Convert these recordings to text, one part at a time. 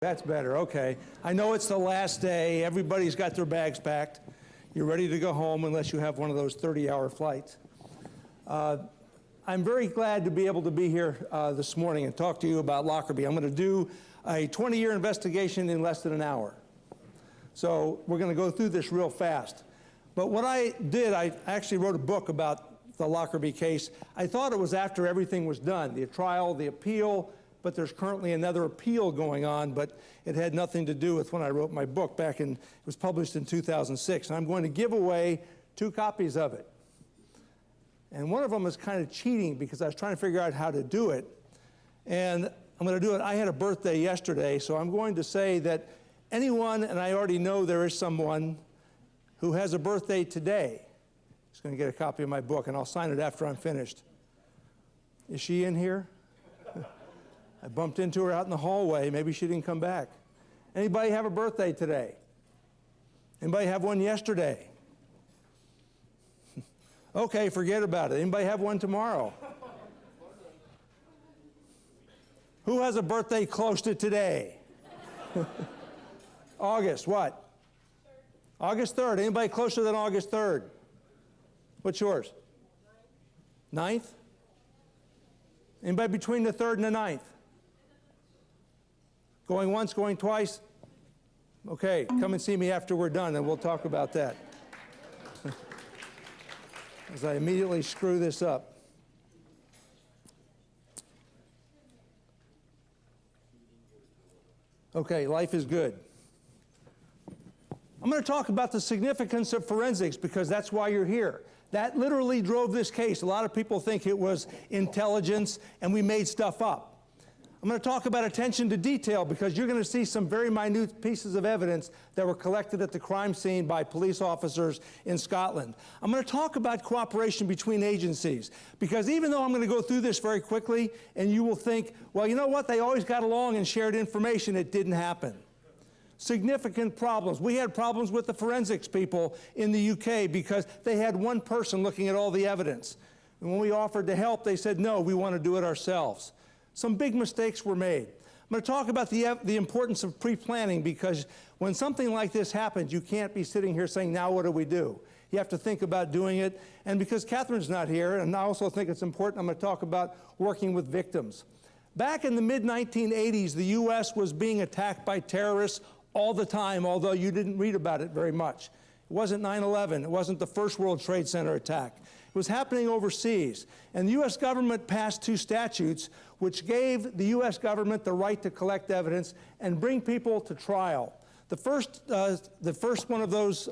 That's better, okay. I know it's the last day. Everybody's got their bags packed. You're ready to go home unless you have one of those 30-hour flights. I'm very glad to be able to be here this morning and talk to you about Lockerbie. I'm going to do a 20-year investigation in less than an hour. So we're going to go through this real fast. But what I did, I actually wrote a book about the Lockerbie case. I thought it was after everything was done, the trial, the appeal, but there's currently another appeal going on, but it had nothing to do with when I wrote my book back in, it was published in 2006. And I'm going to give away 2 copies of it. And one of them is kind of cheating because I was trying to figure out how to do it. And I'm going to do it. I had a birthday yesterday, so I'm going to say that anyone, and I already know there is someone who has a birthday today, is going to get a copy of my book, and I'll sign it after I'm finished. Is she in here? I bumped into her out in the hallway. Maybe she didn't come back. Anybody have a birthday today? Anybody have one yesterday? Okay, forget about it. Anybody have one tomorrow? Who has a birthday close to today? August, what? 3rd. August 3rd. Anybody closer than August 3rd? What's yours? 9th? Anybody between the 3rd and the 9th? Going once, going twice? Okay, come and see me after we're done and we'll talk about that. As I immediately screw this up. Okay, life is good. I'm going to talk about the significance of forensics because that's why you're here. That literally drove this case. A lot of people think it was intelligence and we made stuff up. I'm going to talk about attention to detail because you're going to see some very minute pieces of evidence that were collected at the crime scene by police officers in Scotland. I'm going to talk about cooperation between agencies because even though I'm going to go through this very quickly and you will think, well, you know what, they always got along and shared information, it didn't happen. Significant problems. We had problems with the forensics people in the UK because they had one person looking at all the evidence. And when we offered to help, they said, no, we want to do it ourselves. Some big mistakes were made. I'm going to talk about the importance of pre-planning because when something like this happens, you can't be sitting here saying, now what do we do? You have to think about doing it. And because Catherine's not here, and I also think it's important, I'm going to talk about working with victims. Back in the mid-1980s, the U.S. was being attacked by terrorists all the time, although you didn't read about it very much. It wasn't 9/11. It wasn't the first World Trade Center attack. It was happening overseas. And the U.S. government passed 2 statutes which gave the U.S. government the right to collect evidence and bring people to trial. The first one of those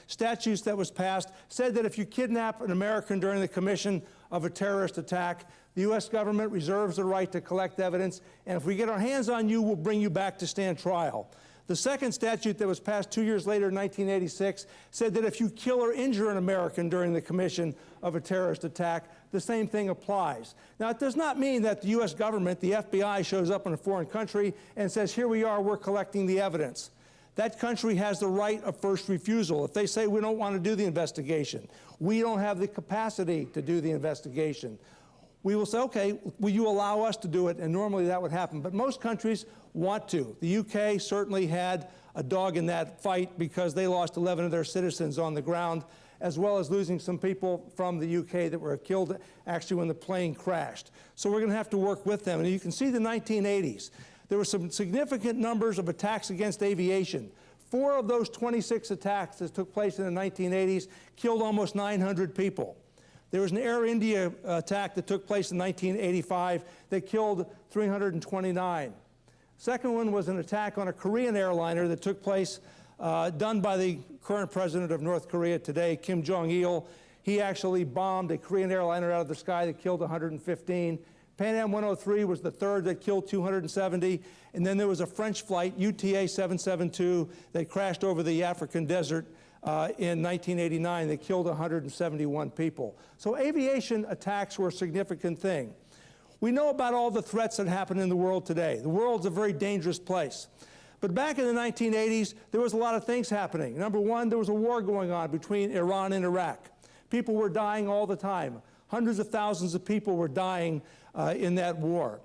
statutes that was passed said that if you kidnap an American during the commission of a terrorist attack, the U.S. government reserves the right to collect evidence, and if we get our hands on you, we'll bring you back to stand trial. The second statute that was passed 2 years later in 1986 said that if you kill or injure an American during the commission of a terrorist attack, the same thing applies. Now, it does not mean that the U.S. government, the FBI, shows up in a foreign country and says, here we are, we're collecting the evidence. That country has the right of first refusal. If they say we don't want to do the investigation, we don't have the capacity to do the investigation, we will say, okay, will you allow us to do it? And normally that would happen. But most countries want to. The UK certainly had a dog in that fight because they lost 11 of their citizens on the ground, as well as losing some people from the UK that were killed actually when the plane crashed. So we're going to have to work with them. And you can see the 1980s. There were some significant numbers of attacks against aviation. 4 of those 26 attacks that took place in the 1980s killed almost 900 people. There was an Air India attack that took place in 1985 that killed 329. Second one was an attack on a Korean airliner that took place, done by the current president of North Korea today, Kim Jong-il. He actually bombed a Korean airliner out of the sky that killed 115. PanAm 103 was the third that killed 270. And then there was a French flight, UTA 772, that crashed over the African desert in 1989 that killed 171 people. So aviation attacks were a significant thing. We know about all the threats that happen in the world today. The world's a very dangerous place. But back in the 1980s, there was a lot of things happening. Number one, there was a war going on between Iran and Iraq. People were dying all the time. Hundreds of thousands of people were dying in that war.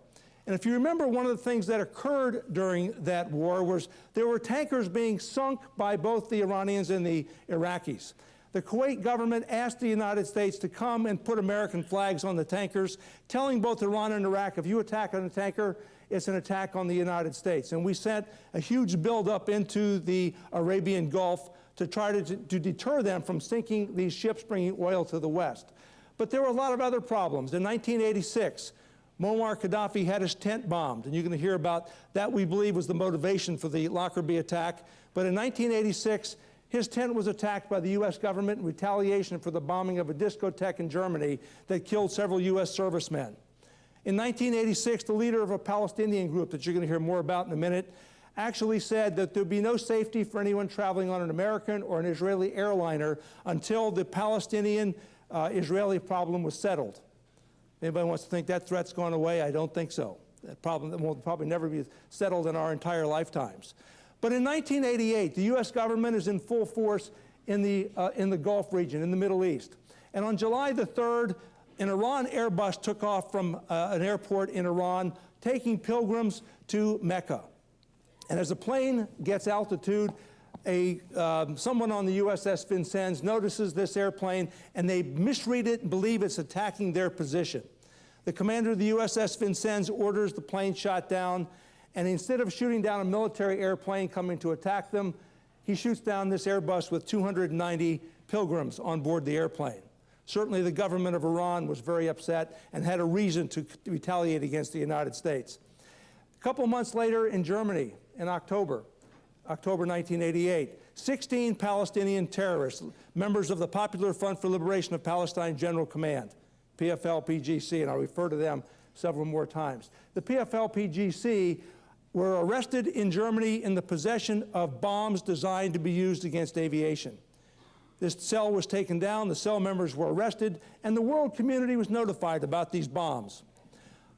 And And if you remember, one of the things that occurred during that war was there were tankers being sunk by both the Iranians and the Iraqis. The Kuwait government asked the United States to come and put American flags on the tankers, telling both Iran and Iraq, if you attack on a tanker, it's an attack on the United States. And we sent a huge buildup into the Arabian Gulf to try to deter them from sinking these ships bringing oil to the West. But there were a lot of other problems. In 1986, Muammar Gaddafi had his tent bombed, and you're going to hear about that. We believe was the motivation for the Lockerbie attack. But in 1986, his tent was attacked by the U.S. government in retaliation for the bombing of a discotheque in Germany that killed several U.S. servicemen. In 1986, the leader of a Palestinian group that you're going to hear more about in a minute actually said that there would be no safety for anyone traveling on an American or an Israeli airliner until the Palestinian-Israeli problem was settled. Anybody wants to think that threat's gone away? I don't think so. That problem will probably never be settled in our entire lifetimes. But in 1988, the U.S. government is in full force in the Gulf region, in the Middle East. And on July the 3rd, an Iran Airbus took off from an airport in Iran, taking pilgrims to Mecca. And as the plane gets altitude, someone on the USS Vincennes notices this airplane, and they misread it and believe it's attacking their position. The commander of the USS Vincennes orders the plane shot down, and instead of shooting down a military airplane coming to attack them, he shoots down this Airbus with 290 pilgrims on board the airplane. Certainly the government of Iran was very upset and had a reason to retaliate against the United States. A couple months later in Germany, in October 1988, 16 Palestinian terrorists, members of the Popular Front for Liberation of Palestine General Command, PFLP-GC, and I'll refer to them several more times. The PFLP-GC were arrested in Germany in the possession of bombs designed to be used against aviation. This cell was taken down, the cell members were arrested, and the world community was notified about these bombs.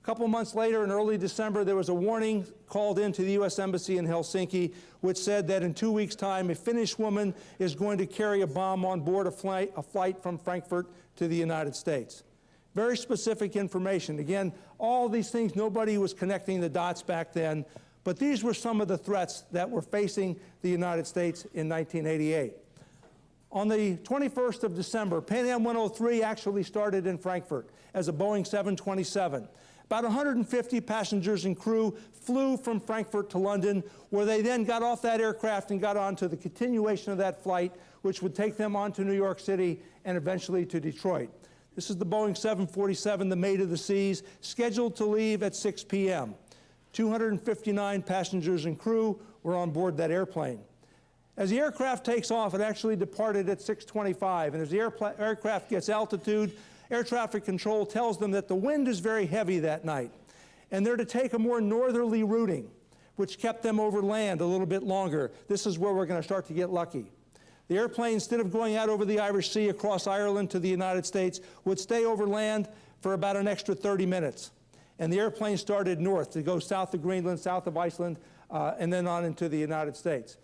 A couple months later, in early December, there was a warning called into the U.S. Embassy in Helsinki, which said that in 2 weeks' time, a Finnish woman is going to carry a bomb on board a flight from Frankfurt to the United States. Very specific information. Again, all these things, nobody was connecting the dots back then, but these were some of the threats that were facing the United States in 1988. On the 21st of December, PanAm 103 actually started in Frankfurt as a Boeing 727. About 150 passengers and crew flew from Frankfurt to London, where they then got off that aircraft and got on to the continuation of that flight, which would take them on to New York City and eventually to Detroit. This is the Boeing 747, the Maid of the Seas, scheduled to leave at 6 p.m. 259 passengers and crew were on board that airplane. As the aircraft takes off, it actually departed at 6:25, and as the aircraft gets altitude, air traffic control tells them that the wind is very heavy that night, and they're to take a more northerly routing, which kept them over land a little bit longer. This is where we're going to start to get lucky. The airplane, instead of going out over the Irish Sea across Ireland to the United States, would stay over land for about an extra 30 minutes. And the airplane started north to go south of Greenland, south of Iceland, and then on into the United States.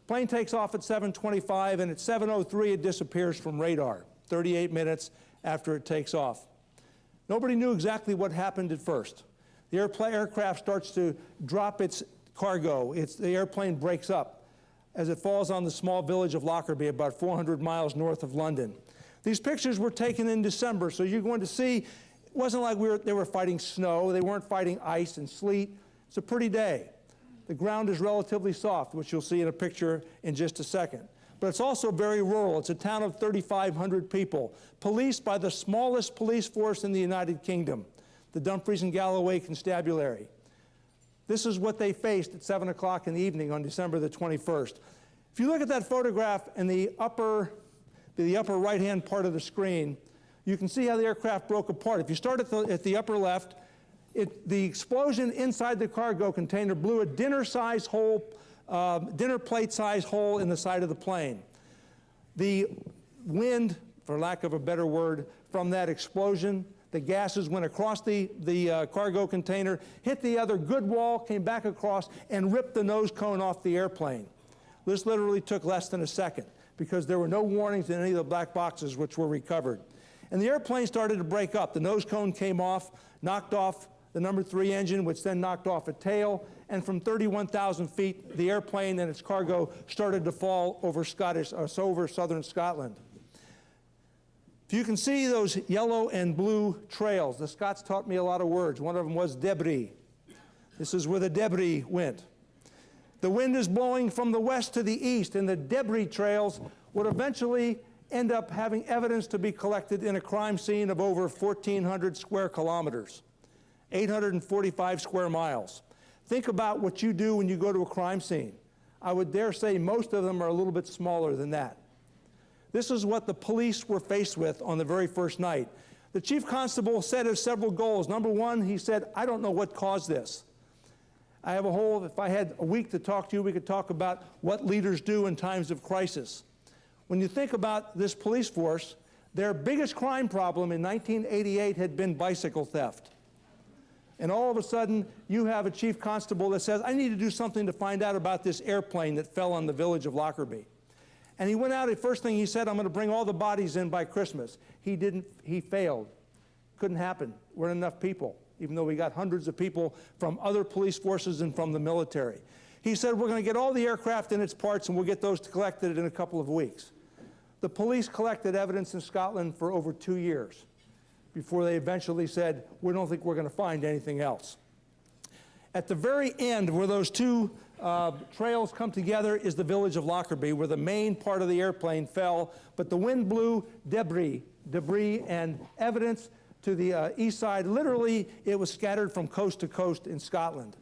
Plane takes off at 7:25, and at 7:03 it disappears from radar, 38 minutes after it takes off. Nobody knew exactly what happened at first. The aircraft starts to drop its cargo. The airplane breaks up as it falls on the small village of Lockerbie, about 400 miles north of London. These pictures were taken in December, so you're going to see, it wasn't like they were fighting snow. They weren't fighting ice and sleet. It's a pretty day. The ground is relatively soft, which you'll see in a picture in just a second. But it's also very rural. It's a town of 3,500 people, policed by the smallest police force in the United Kingdom, the Dumfries and Galloway Constabulary. This is what they faced at 7 o'clock in the evening on December the 21st. If you look at that photograph in the upper right-hand part of the screen, you can see how the aircraft broke apart. If you start at the upper left, the explosion inside the cargo container blew a dinner plate-size hole in the side of the plane. The wind, for lack of a better word, from that explosion, the gases went across the cargo container, hit the other good wall, came back across, and ripped the nose cone off the airplane. This literally took less than a second because there were no warnings in any of the black boxes which were recovered. And the airplane started to break up. The nose cone came off, knocked off the number 3 engine, which then knocked off a tail, and from 31,000 feet, the airplane and its cargo started to fall over southern Scotland. If you can see those yellow and blue trails, the Scots taught me a lot of words. One of them was debris. This is where the debris went. The wind is blowing from the west to the east, and the debris trails would eventually end up having evidence to be collected in a crime scene of over 1,400 square kilometers, 845 square miles. Think about what you do when you go to a crime scene. I would dare say most of them are a little bit smaller than that. This is what the police were faced with on the very first night. The chief constable set us several goals. Number one, he said, I don't know what caused this. If I had a week to talk to you, we could talk about what leaders do in times of crisis. When you think about this police force, their biggest crime problem in 1988 had been bicycle theft. And all of a sudden, you have a chief constable that says, I need to do something to find out about this airplane that fell on the village of Lockerbie. And he went out, the first thing he said, I'm going to bring all the bodies in by Christmas. He failed. Couldn't happen. Weren't enough people, even though we got hundreds of people from other police forces and from the military. He said, we're going to get all the aircraft and its parts, and we'll get those collected in a couple of weeks. The police collected evidence in Scotland for over 2 years before they eventually said, we don't think we're going to find anything else. At the very end, where those two trails come together, is the village of Lockerbie, where the main part of the airplane fell, but the wind blew debris and evidence to the east side. Literally, it was scattered from coast to coast in Scotland.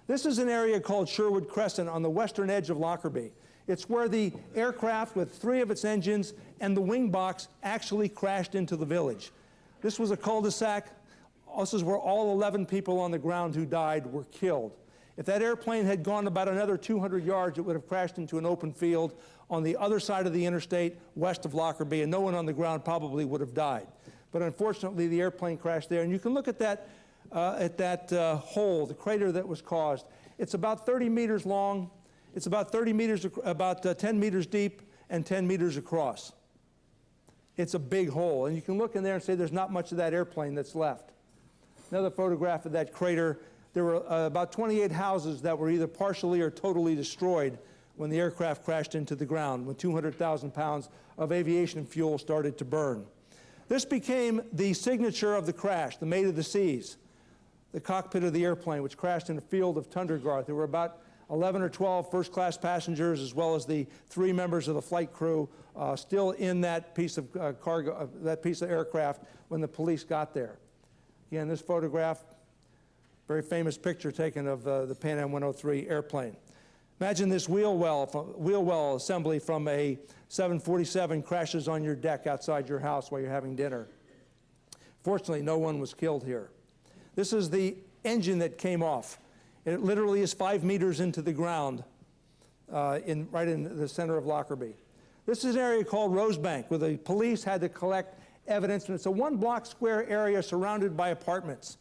This is an area called Sherwood Crescent on the western edge of Lockerbie. It's where the aircraft with 3 of its engines and the wing box actually crashed into the village. This was a cul-de-sac. This is where all 11 people on the ground who died were killed. If that airplane had gone about another 200 yards, it would have crashed into an open field on the other side of the interstate, west of Lockerbie, and no one on the ground probably would have died. But unfortunately, the airplane crashed there. And you can look at that hole, the crater that was caused. It's about 30 meters long. It's about 10 meters deep and 10 meters across. It's a big hole. And you can look in there and say there's not much of that airplane that's left. Another photograph of that crater. There were about 28 houses that were either partially or totally destroyed when the aircraft crashed into the ground, when 200,000 pounds of aviation fuel started to burn. This became the signature of the crash, the Maid of the Seas, the cockpit of the airplane, which crashed in a field of Tundergarth. There were about 11 or 12 first-class passengers, as well as the 3 members of the flight crew, still in that piece of cargo, that piece of aircraft when the police got there. Again, this photograph, very famous picture taken of the PanAm 103 airplane. Imagine this wheel well assembly from a 747 crashes on your deck outside your house while you're having dinner. Fortunately, no one was killed here. This is the engine that came off. It literally is 5 meters into the ground, right in the center of Lockerbie. This is an area called Rosebank, where the police had to collect evidence, and it's a 1-block square area surrounded by apartments.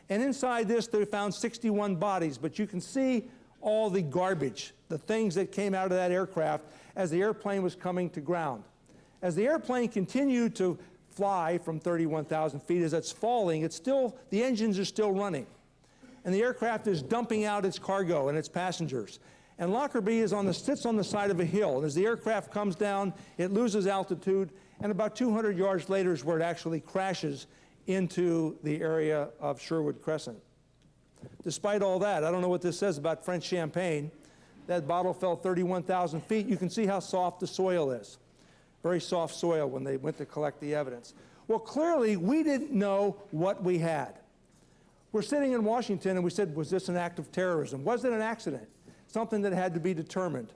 And inside this, they found 61 bodies, but you can see all the garbage, the things that came out of that aircraft as the airplane was coming to ground. As the airplane continued to fly from 31,000 feet, as it's falling, the engines are still running. And the aircraft is dumping out its cargo and its passengers. And Lockerbie sits on the side of a hill. And as the aircraft comes down, it loses altitude, and about 200 yards later is where it actually crashes into the area of Sherwood Crescent. Despite all that, I don't know what this says about French champagne. That bottle fell 31,000 feet. You can see how soft the soil is. Very soft soil when they went to collect the evidence. Well, clearly, we didn't know what we had. We're sitting in Washington, and we said, was this an act of terrorism? Was it an accident? Something that had to be determined.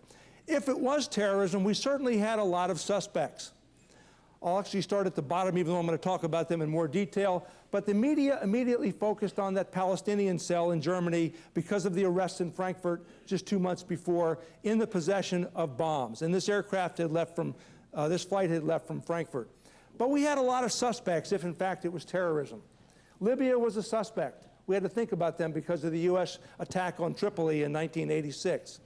If it was terrorism, we certainly had a lot of suspects. I'll actually start at the bottom, even though I'm going to talk about them in more detail. But the media immediately focused on that Palestinian cell in Germany because of the arrests in Frankfurt just 2 months before in the possession of bombs. And this aircraft had left from, this flight had left from Frankfurt. But we had a lot of suspects if, in fact, it was terrorism. Libya was a suspect. We had to think about them because of the U.S. attack on Tripoli in 1986.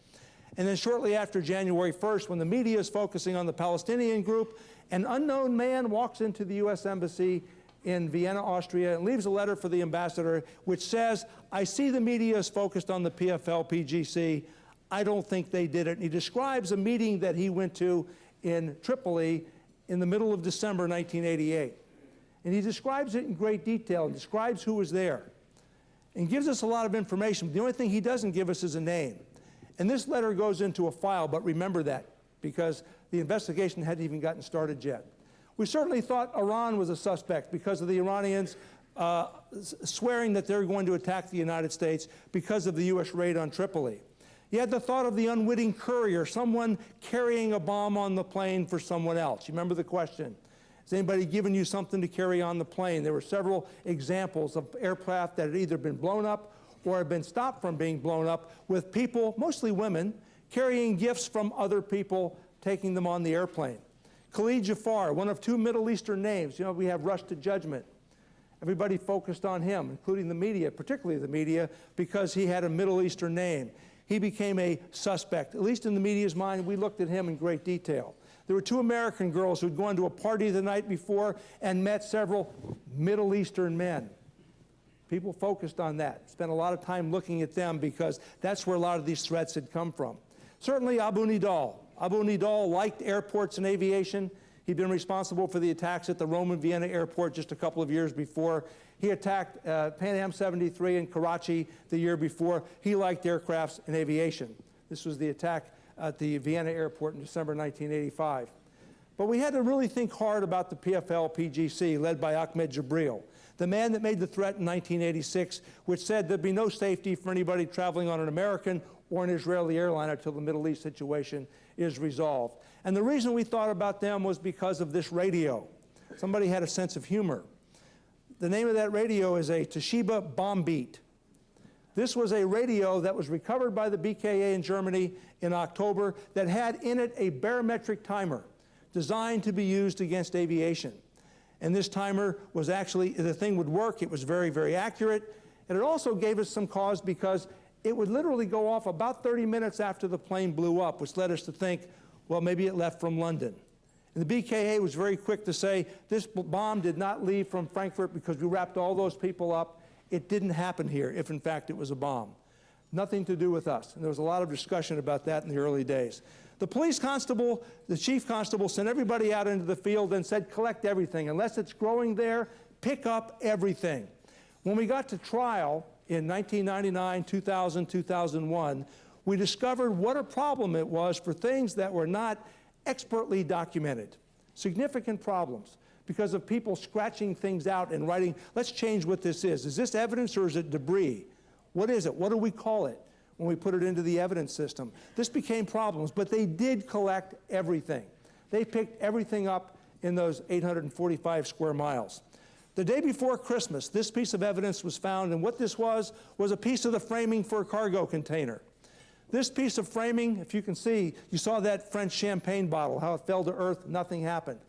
And then shortly after January 1st, when the media is focusing on the Palestinian group, an unknown man walks into the U.S. Embassy in Vienna, Austria, and leaves a letter for the ambassador which says, I see the media is focused on the PFLP-GC. I don't think they did it. And he describes a meeting that he went to in Tripoli in the middle of December 1988. And he describes it in great detail and describes who was there and gives us a lot of information. The only thing he doesn't give us is a name. And this letter goes into a file, but remember that, because the investigation hadn't even gotten started yet. We certainly thought Iran was a suspect because of the Iranians swearing that they're going to attack the United States because of the U.S. raid on Tripoli. You had the thought of the unwitting courier, someone carrying a bomb on the plane for someone else. You remember the question? Has anybody given you something to carry on the plane? There were several examples of aircraft that had either been blown up or had been stopped from being blown up with people, mostly women, carrying gifts from other people, taking them on the airplane. Khalid Jafar, one of two Middle Eastern names. You know, we have rushed to judgment. Everybody focused on him, including the media, particularly the media, because he had a Middle Eastern name. He became a suspect. At least in the media's mind, we looked at him in great detail. There were two American girls who had gone to a party the night before and met several Middle Eastern men. People focused on that, spent a lot of time looking at them because that's where a lot of these threats had come from. Certainly Abu Nidal. Abu Nidal liked airports and aviation. He'd been responsible for the attacks at the Rome and Vienna airport just a couple of years before. He attacked PanAm 73 in Karachi the year before. He liked aircrafts and aviation. This was the attack at the Vienna airport in December 1985. But we had to really think hard about the PFLP-GC, led by Ahmed Jibril, the man that made the threat in 1986, which said there'd be no safety for anybody traveling on an American or an Israeli airline until the Middle East situation is resolved. And the reason we thought about them was because of this radio. Somebody had a sense of humor. The name of that radio is a Toshiba bomb beat. This was a radio that was recovered by the BKA in Germany in October that had in it a barometric timer designed to be used against aviation. And this timer was actually, the thing would work. It was very, very accurate. And it also gave us some cause because it would literally go off about 30 minutes after the plane blew up, which led us to think, well, maybe it left from London. And the BKA was very quick to say, this bomb did not leave from Frankfurt because we wrapped all those people up. It didn't happen here, if in fact it was a bomb. Nothing to do with us. And there was a lot of discussion about that in the early days. The police constable, the chief constable, sent everybody out into the field and said, collect everything. Unless it's growing there, pick up everything. When we got to trial in 1999, 2000, 2001, we discovered what a problem it was for things that were not expertly documented. Significant problems because of people scratching things out and writing, let's change what this is. Is this evidence or is it debris? What is it? What do we call it when we put it into the evidence system? This became problems, but they did collect everything. They picked everything up in those 845 square miles. The day before Christmas, this piece of evidence was found, and what this was a piece of the framing for a cargo container. This piece of framing, if you can see, you saw that French champagne bottle, how it fell to earth, nothing happened.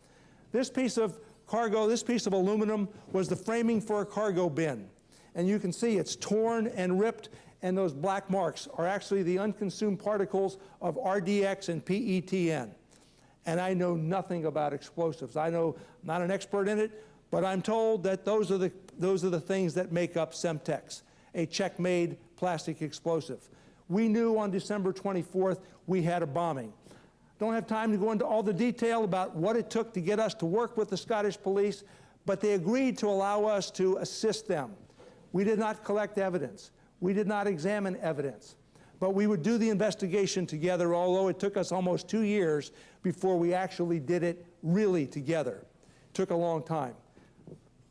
This piece of cargo, this piece of aluminum was the framing for a cargo bin. And you can see it's torn and ripped, and those black marks are actually the unconsumed particles of RDX and PETN. And I know nothing about explosives. I know, I'm not an expert in it, but I'm told that those are the things that make up Semtex, a Czech-made plastic explosive. We knew on December 24th we had a bombing. Don't have time to go into all the detail about what it took to get us to work with the Scottish police, but they agreed to allow us to assist them. We did not collect evidence. We did not examine evidence. But we would do the investigation together, although it took us almost 2 years before we actually did it really together. It took a long time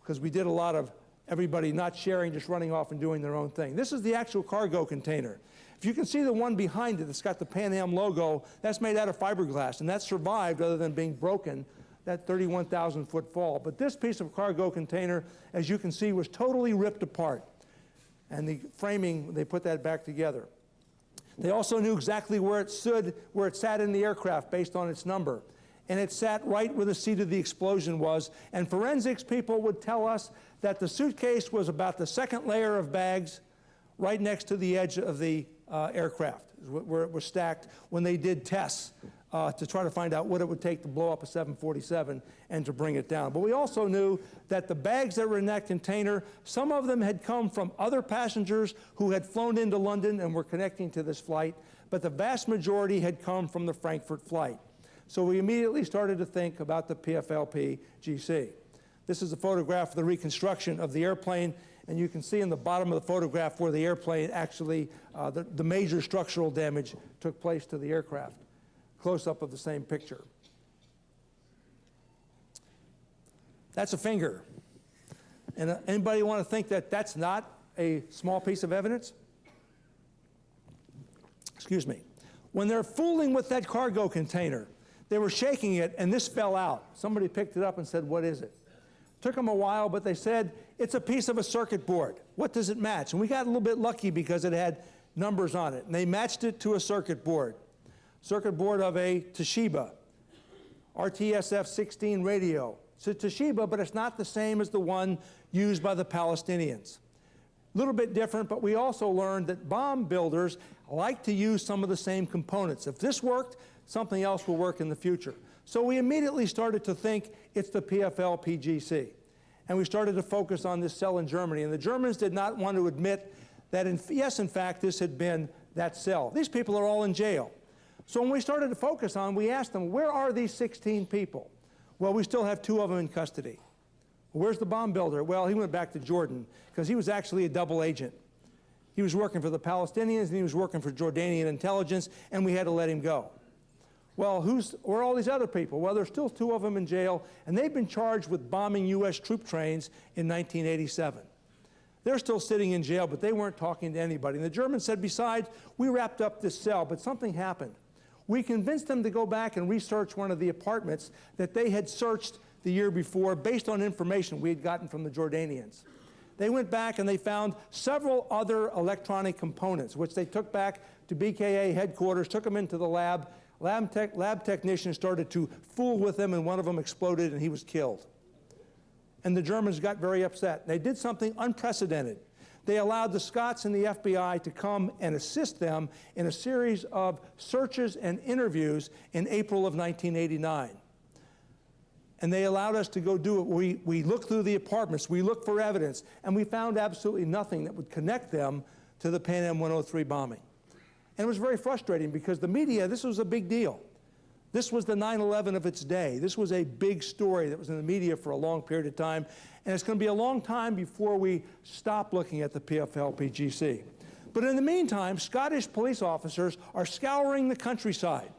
because we did a lot of everybody not sharing, just running off and doing their own thing. This is the actual cargo container. If you can see the one behind it that's got the PanAm logo, that's made out of fiberglass, and that survived other than being broken, that 31,000-foot fall. But this piece of cargo container, as you can see, was totally ripped apart. And the framing, they put that back together. They also knew exactly where it stood, where it sat in the aircraft based on its number. And it sat right where the seat of the explosion was. And forensics people would tell us that the suitcase was about the second layer of bags right next to the edge of the aircraft, where it was stacked when they did tests to try to find out what it would take to blow up a 747 and to bring it down. But we also knew that the bags that were in that container, some of them had come from other passengers who had flown into London and were connecting to this flight, but the vast majority had come from the Frankfurt flight. So we immediately started to think about the PFLP-GC. This is a photograph of the reconstruction of the airplane, and you can see in the bottom of the photograph where the airplane actually, the major structural damage took place to the aircraft. Close-up of the same picture. That's a finger. And anybody want to think that that's not a small piece of evidence? Excuse me. When they're fooling with that cargo container, they were shaking it and this fell out. Somebody picked it up and said, "What is it?" Took them a while, but they said, "It's a piece of a circuit board. What does it match?" And we got a little bit lucky because it had numbers on it. And they matched it to a circuit board. Circuit board of a Toshiba, RTSF-16 radio. It's a Toshiba, but it's not the same as the one used by the Palestinians. A little bit different, but we also learned that bomb builders like to use some of the same components. If this worked, something else will work in the future. So we immediately started to think it's the PFLP-GC. And we started to focus on this cell in Germany. And the Germans did not want to admit that, yes, in fact, this had been that cell. These people are all in jail. So when we started to focus on, we asked them, where are these 16 people? Well, we still have 2 of them in custody. Where's the bomb builder? Well, he went back to Jordan because he was actually a double agent. He was working for the Palestinians and he was working for Jordanian intelligence, and we had to let him go. Well, where are all these other people? Well, there's still 2 of them in jail, and they've been charged with bombing U.S. troop trains in 1987. They're still sitting in jail, but they weren't talking to anybody. And the Germans said, besides, we wrapped up this cell, but something happened. We convinced them to go back and research one of the apartments that they had searched the year before based on information we had gotten from the Jordanians. They went back and they found several other electronic components, which they took back to BKA headquarters, took them into the lab. Lab technicians started to fool with them, and one of them exploded and he was killed. And the Germans got very upset. They did something unprecedented. They allowed the Scots and the FBI to come and assist them in a series of searches and interviews in April of 1989. And they allowed us to go do it. We looked through the apartments, we looked for evidence, and we found absolutely nothing that would connect them to the PanAm 103 bombing. And it was very frustrating because the media, this was a big deal. This was the 9/11 of its day. This was a big story that was in the media for a long period of time, and it's going to be a long time before we stop looking at the PFLP-GC. But in the meantime, Scottish police officers are scouring the countryside,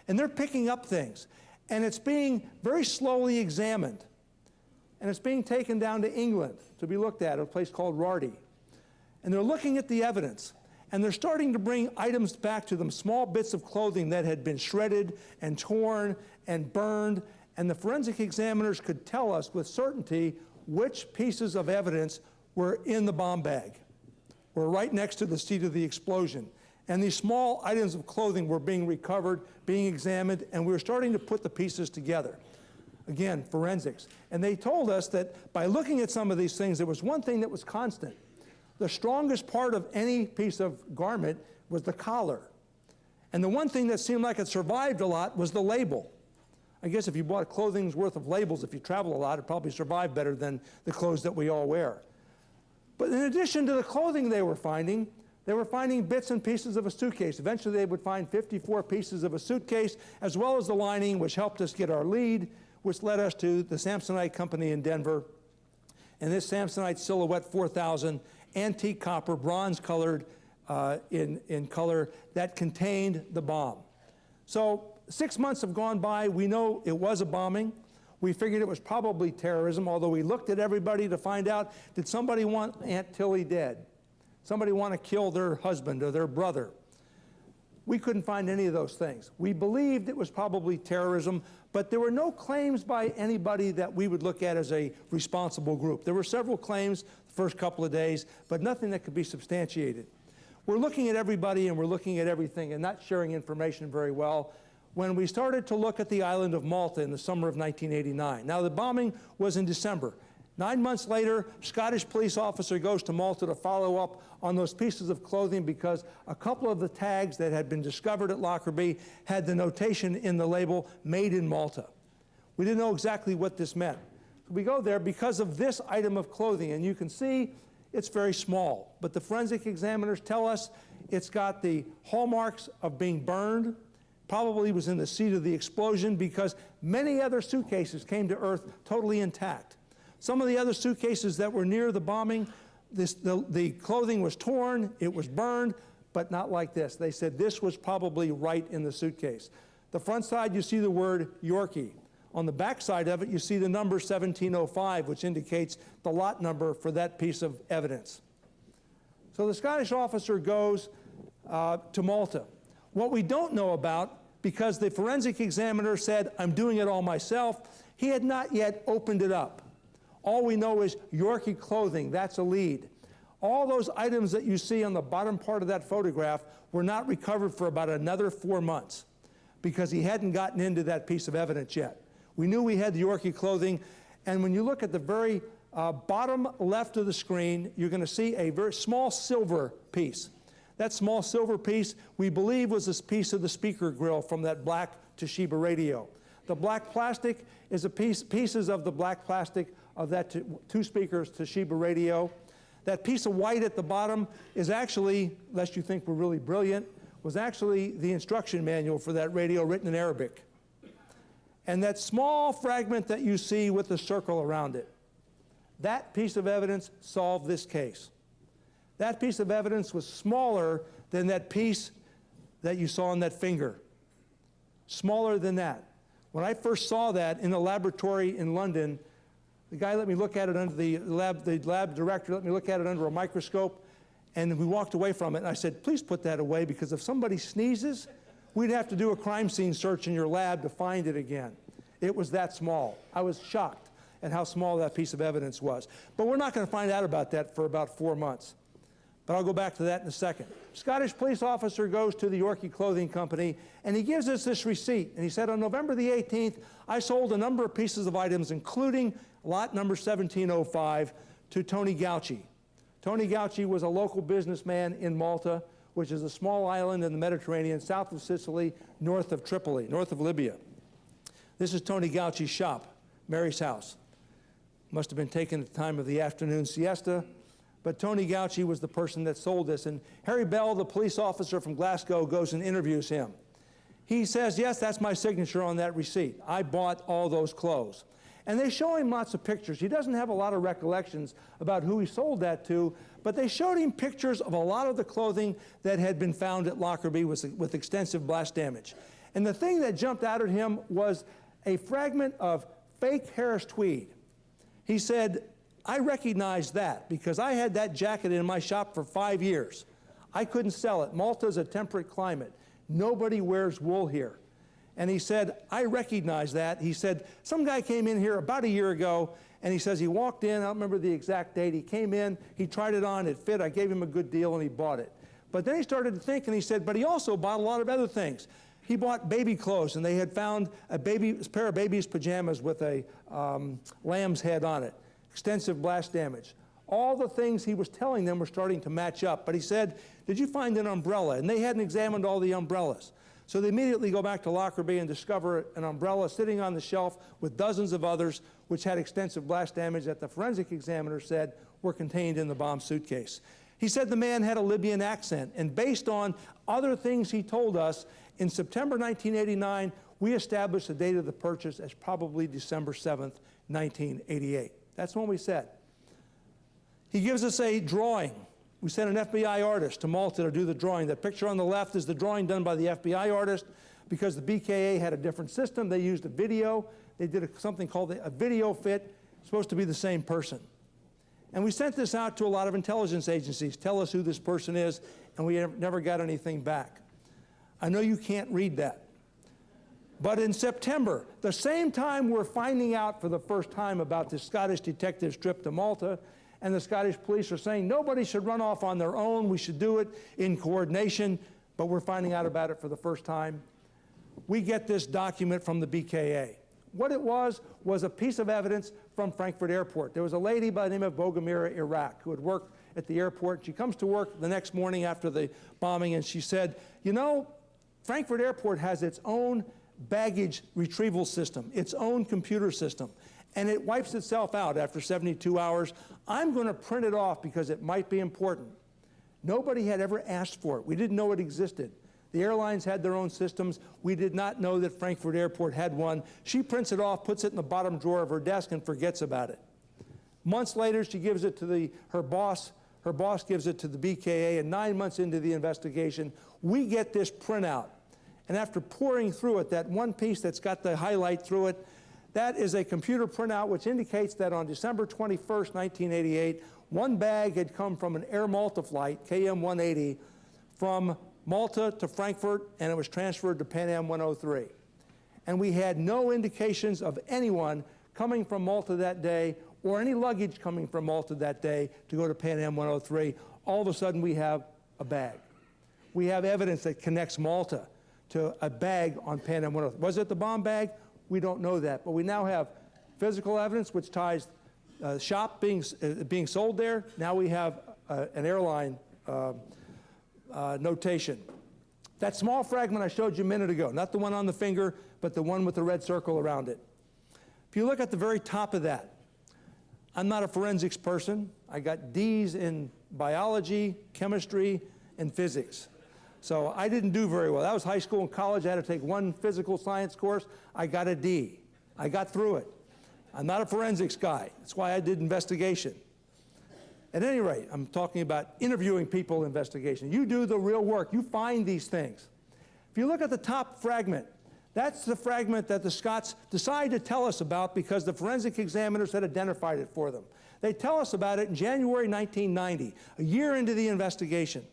and they're picking up things, and it's being very slowly examined, and it's being taken down to England to be looked at a place called Rardy. And they're looking at the evidence. And they're starting to bring items back to them, small bits of clothing that had been shredded and torn and burned, and the forensic examiners could tell us with certainty which pieces of evidence were in the bomb bag, were right next to the seat of the explosion. And these small items of clothing were being recovered, being examined, and we were starting to put the pieces together. Again, forensics. And they told us that by looking at some of these things, there was one thing that was constant. The strongest part of any piece of garment was the collar. And the one thing that seemed like it survived a lot was the label. I guess if you bought clothing's worth of labels, if you travel a lot, it probably survived better than the clothes that we all wear. But in addition to the clothing they were finding bits and pieces of a suitcase. Eventually they would find 54 pieces of a suitcase, as well as the lining, which helped us get our lead, which led us to the Samsonite company in Denver. And this Samsonite Silhouette 4000, antique copper, bronze colored in color, that contained the bomb. So 6 months have gone by. We know it was a bombing. We figured it was probably terrorism, although we looked at everybody to find out, did somebody want Aunt Tilly dead? Somebody want to kill their husband or their brother? We couldn't find any of those things. We believed it was probably terrorism, but there were no claims by anybody that we would look at as a responsible group. There were several claims the first couple of days, but nothing that could be substantiated. We're looking at everybody and we're looking at everything and not sharing information very well when we started to look at the island of Malta in the summer of 1989. Now, the bombing was in December. 9 months later, Scottish police officer goes to Malta to follow up on those pieces of clothing because a couple of the tags that had been discovered at Lockerbie had the notation in the label, made in Malta. We didn't know exactly what this meant. We go there because of this item of clothing, and you can see it's very small, but the forensic examiners tell us it's got the hallmarks of being burned, probably was in the seat of the explosion because many other suitcases came to earth totally intact. Some of the other suitcases that were near the bombing, the clothing was torn, it was burned, but not like this. They said this was probably right in the suitcase. The front side, you see the word Yorkie. On the back side of it, you see the number 1705, which indicates the lot number for that piece of evidence. So the Scottish officer goes to Malta. What we don't know about, because the forensic examiner said, I'm doing it all myself, he had not yet opened it up. All we know is Yorkie clothing, that's a lead. All those items that you see on the bottom part of that photograph were not recovered for about another 4 months because he hadn't gotten into that piece of evidence yet. We knew we had the Yorkie clothing, and when you look at the very bottom left of the screen, you're going to see a very small silver piece. That small silver piece, we believe, was this piece of the speaker grill from that black Toshiba radio. The black plastic is pieces of the black plastic of that two speakers Toshiba radio. That piece of white at the bottom is actually, lest you think we're really brilliant, was actually the instruction manual for that radio written in Arabic. And that small fragment that you see with the circle around it, that piece of evidence solved this case. That piece of evidence was smaller than that piece that you saw on that finger. Smaller than that. When I first saw that in the laboratory in London, the guy let me look at it under the lab director let me look at it under a microscope, and we walked away from it, and I said, please put that away, because if somebody sneezes, we'd have to do a crime scene search in your lab to find it again. It was that small. I was shocked at how small that piece of evidence was. But we're not going to find out about that for about 4 months. But I'll go back to that in a second. Scottish police officer goes to the Yorkie Clothing Company, and he gives us this receipt. And he said, on November the 18th, I sold a number of pieces of items, including lot number 1705, to Tony Gauci. Tony Gauci was a local businessman in Malta, which is a small island in the Mediterranean, south of Sicily, north of Tripoli, north of Libya. This is Tony Gauci's shop, Mary's house. Must have been taken at the time of the afternoon siesta. But Tony Gauci was the person that sold this. And Harry Bell, the police officer from Glasgow, goes and interviews him. He says, yes, that's my signature on that receipt. I bought all those clothes. And they show him lots of pictures. He doesn't have a lot of recollections about who he sold that to, but they showed him pictures of a lot of the clothing that had been found at Lockerbie with extensive blast damage. And the thing that jumped out at him was a fragment of fake Harris tweed. He said, I recognize that because I had that jacket in my shop for 5 years. I couldn't sell it. Malta's a temperate climate. Nobody wears wool here. And he said, I recognize that. He said, some guy came in here about a year ago, and he says he walked in, I don't remember the exact date, he came in, he tried it on, it fit, I gave him a good deal, and he bought it. But then he started to think, and he said, but he also bought a lot of other things. He bought baby clothes, and they had found a pair of baby's pajamas with a lamb's head on it. Extensive blast damage. All the things he was telling them were starting to match up. But he said, did you find an umbrella? And they hadn't examined all the umbrellas. So they immediately go back to Lockerbie and discover an umbrella sitting on the shelf with dozens of others which had extensive blast damage that the forensic examiner said were contained in the bomb suitcase. He said the man had a Libyan accent, and based on other things he told us, in September 1989, we established the date of the purchase as probably December 7th, 1988. That's when we said. He gives us a drawing. We sent an FBI artist to Malta to do the drawing. That picture on the left is the drawing done by the FBI artist. Because the BKA had a different system, they used a video. They did something called a video fit, supposed to be the same person. And we sent this out to a lot of intelligence agencies. Tell us who this person is, and we never got anything back. I know you can't read that. But in September, the same time we're finding out for the first time about this Scottish detective's trip to Malta, and the Scottish police are saying nobody should run off on their own, we should do it in coordination, but we're finding out about it for the first time. We get this document from the BKA. What it was a piece of evidence from Frankfurt Airport. There was a lady by the name of Bogomira Iraq who had worked at the airport. She comes to work the next morning after the bombing, and she said, you know, Frankfurt Airport has its own baggage retrieval system, its own computer system, and it wipes itself out after 72 hours. I'm going to print it off because it might be important. Nobody had ever asked for it. We didn't know it existed. The airlines had their own systems. We did not know that Frankfurt Airport had one. She prints it off, puts it in the bottom drawer of her desk, and forgets about it. Months later, she gives it to her boss. Her boss gives it to the BKA, and 9 months into the investigation, we get this printout. And after pouring through it, that one piece that's got the highlight through it, that is a computer printout which indicates that on December 21st, 1988, one bag had come from an Air Malta flight, KM 180, from Malta to Frankfurt, and it was transferred to PanAm 103. And we had no indications of anyone coming from Malta that day or any luggage coming from Malta that day to go to PanAm 103. All of a sudden, we have a bag. We have evidence that connects Malta to a bag on PanAm 103. Was it the bomb bag? We don't know that, but we now have physical evidence which ties shop being sold there. Now we have an airline notation. That small fragment I showed you a minute ago, not the one on the finger, but the one with the red circle around it. If you look at the very top of that, I'm not a forensics person. I got D's in biology, chemistry, and physics. So I didn't do very well. That was high school and college. I had to take one physical science course. I got a D. I got through it. I'm not a forensics guy. That's why I did investigation. At any rate, I'm talking about interviewing people in investigation. You do the real work. You find these things. If you look at the top fragment, that's the fragment that the Scots decided to tell us about because the forensic examiners had identified it for them. They tell us about it in January 1990, a year into the investigation.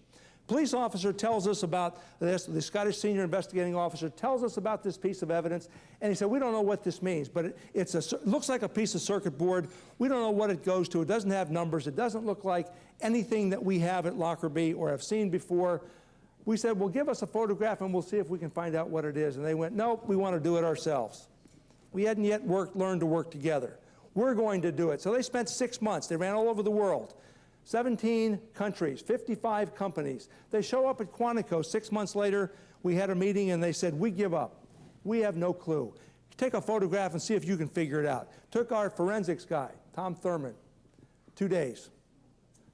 Police officer tells us about this, the Scottish senior investigating officer tells us about this piece of evidence, and he said, we don't know what this means, but it looks like a piece of circuit board. We don't know what it goes to. It doesn't have numbers. It doesn't look like anything that we have at Lockerbie or have seen before. We said, well, give us a photograph and we'll see if we can find out what it is. And they went, nope, we want to do it ourselves. We hadn't yet learned to work together. We're going to do it. So they spent 6 months. They ran all over the world. 17 countries, 55 companies. They show up at Quantico 6 months later. We had a meeting and they said, we give up. We have no clue. Take a photograph and see if you can figure it out. Took our forensics guy, Tom Thurman, 2 days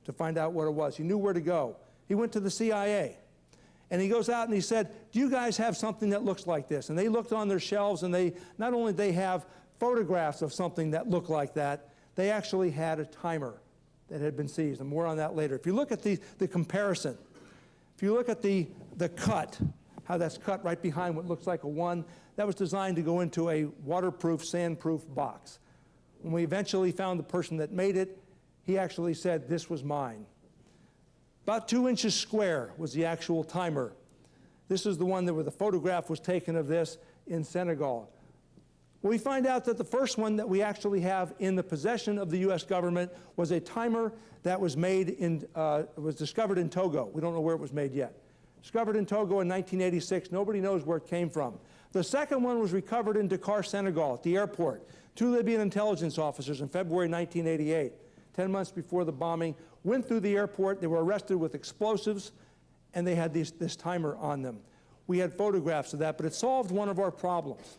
to find out what it was. He knew where to go. He went to the CIA. And he goes out and he said, do you guys have something that looks like this? And they looked on their shelves and they, not only they have photographs of something that looked like that, they actually had a timer that had been seized, and more on that later. If you look at the comparison, if you look at the cut, how that's cut right behind what looks like a 1, that was designed to go into a waterproof, sandproof box. When we eventually found the person that made it, he actually said, this was mine. About 2 inches square was the actual timer. This is the one where the photograph was taken of this in Senegal. We find out that the first one that we actually have in the possession of the U.S. government was a timer that was made in, was discovered in Togo. We don't know where it was made yet. Discovered in Togo in 1986. Nobody knows where it came from. The second one was recovered in Dakar, Senegal, at the airport. 2 Libyan intelligence officers in February 1988, 10 months before the bombing, went through the airport. They were arrested with explosives, and they had this timer on them. We had photographs of that, but it solved one of our problems.